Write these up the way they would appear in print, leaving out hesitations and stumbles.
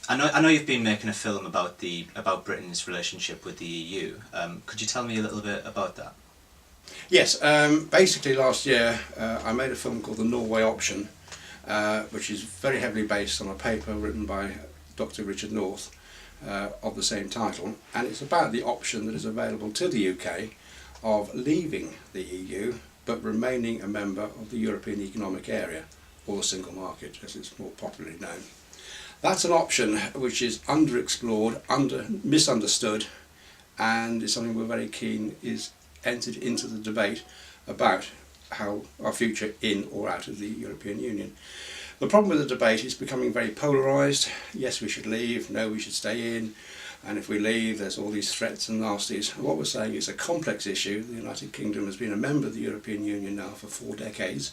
I know you've been making a film about Britain's relationship with the EU. Could you tell me a little bit about that? Yes, basically last year I made a film called The Norway Option, which is very heavily based on a paper written by Dr. Richard North of the same title, and it's about the option that is available to the UK of leaving the EU but remaining a member of the European Economic Area, or the single market as it's more popularly known. That's an option which is underexplored, misunderstood, and is something we're very keen is entered into the debate about how our future in or out of the European Union. The problem with the debate is becoming very polarised. Yes, we should leave, no, we should stay in, and if we leave there's all these threats and nasties. What we're saying is a complex issue. The United Kingdom has been a member of the European Union now for 4 decades.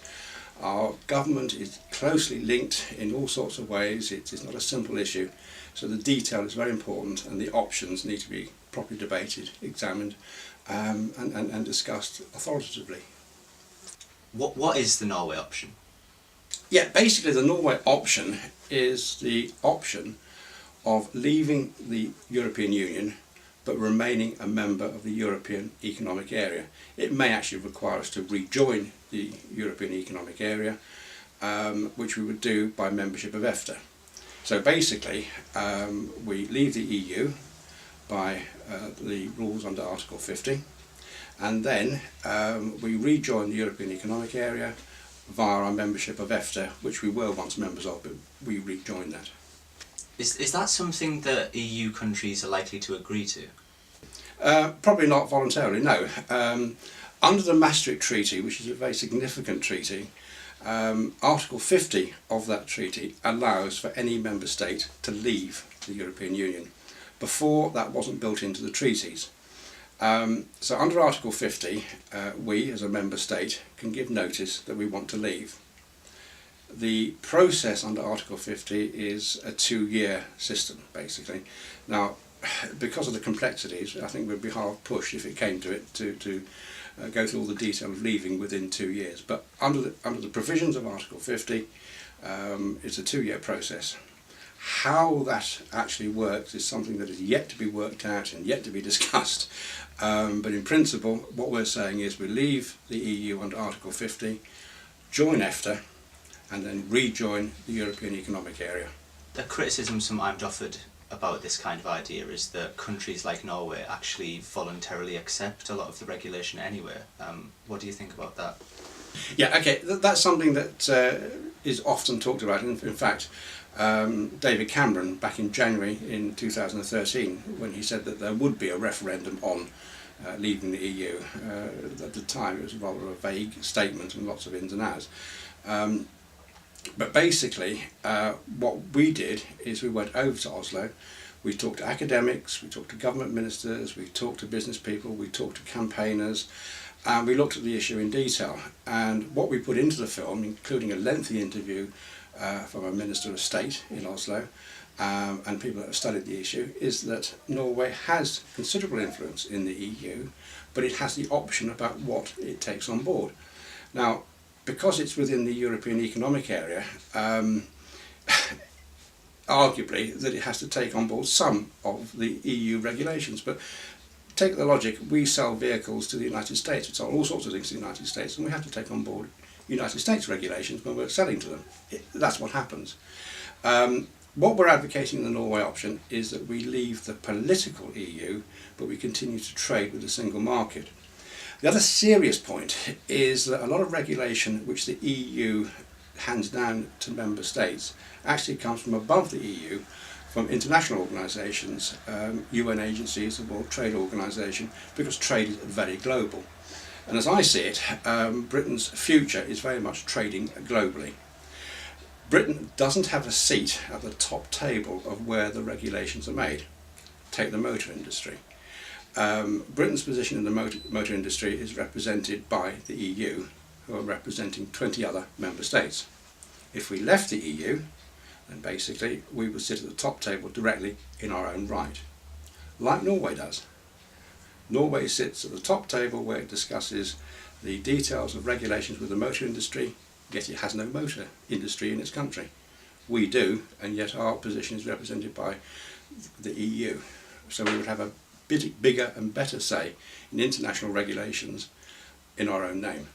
Our government is closely linked in all sorts of ways. It's not a simple issue, so the detail is very important and the options need to be properly debated, examined and discussed authoritatively. What is the Norway option? Yeah, basically the Norway option is the option of leaving the European Union but remaining a member of the European Economic Area. It may actually require us to rejoin the European Economic Area, which we would do by membership of EFTA. So basically we leave the EU by the rules under Article 50, and then we rejoin the European Economic Area via our membership of EFTA, which we were once members of, but we rejoin that. Is that something that EU countries are likely to agree to? Probably not voluntarily, no. Under the Maastricht Treaty, which is a very significant treaty, Article 50 of that treaty allows for any member state to leave the European Union. Before, that wasn't built into the treaties. So under Article 50, we as a member state can give notice that we want to leave. The process under Article 50 is a 2-year system, basically. Now, because of the complexities, I think we'd be hard pushed if it came to it to go through all the detail of leaving within 2 years. But under the provisions of Article 50, it's a 2-year process. How that actually works is something that is yet to be worked out and yet to be discussed. But in principle, what we're saying is we leave the EU under Article 50, join EFTA, and then rejoin the European Economic Area. The criticism sometimes offered about this kind of idea is that countries like Norway actually voluntarily accept a lot of the regulation anyway. What do you think about that? Yeah, okay, that's something that is often talked about. In fact, David Cameron, back in January in 2013, when he said that there would be a referendum on leaving the EU, at the time it was rather a vague statement and lots of ins and outs. But basically, what we did is we went over to Oslo, we talked to academics, we talked to government ministers, we talked to business people, we talked to campaigners, and we looked at the issue in detail. And what we put into the film, including a lengthy interview from a Minister of State in Oslo, and people that have studied the issue, is that Norway has considerable influence in the EU, but it has the option about what it takes on board. Now, because it's within the European Economic Area, arguably that it has to take on board some of the EU regulations. But take the logic, we sell vehicles to the United States, we sell all sorts of things to the United States, and we have to take on board United States regulations when we're selling to them. That's what happens. What we're advocating in the Norway option is that we leave the political EU, but we continue to trade with the single market. The other serious point is that a lot of regulation which the EU hands down to member states actually comes from above the EU, from international organisations, UN agencies, the World Trade Organisation, because trade is very global. And as I see it, Britain's future is very much trading globally. Britain doesn't have a seat at the top table of where the regulations are made. Take the motor industry. Britain's position in the motor industry is represented by the EU, who are representing 20 other member states. If we left the EU, then basically we would sit at the top table directly in our own right, like Norway does. Norway sits at the top table where it discusses the details of regulations with the motor industry, yet it has no motor industry in its country. we do, and yet our position is represented by the EU. So we would have a bit bigger and better say in international regulations in our own name.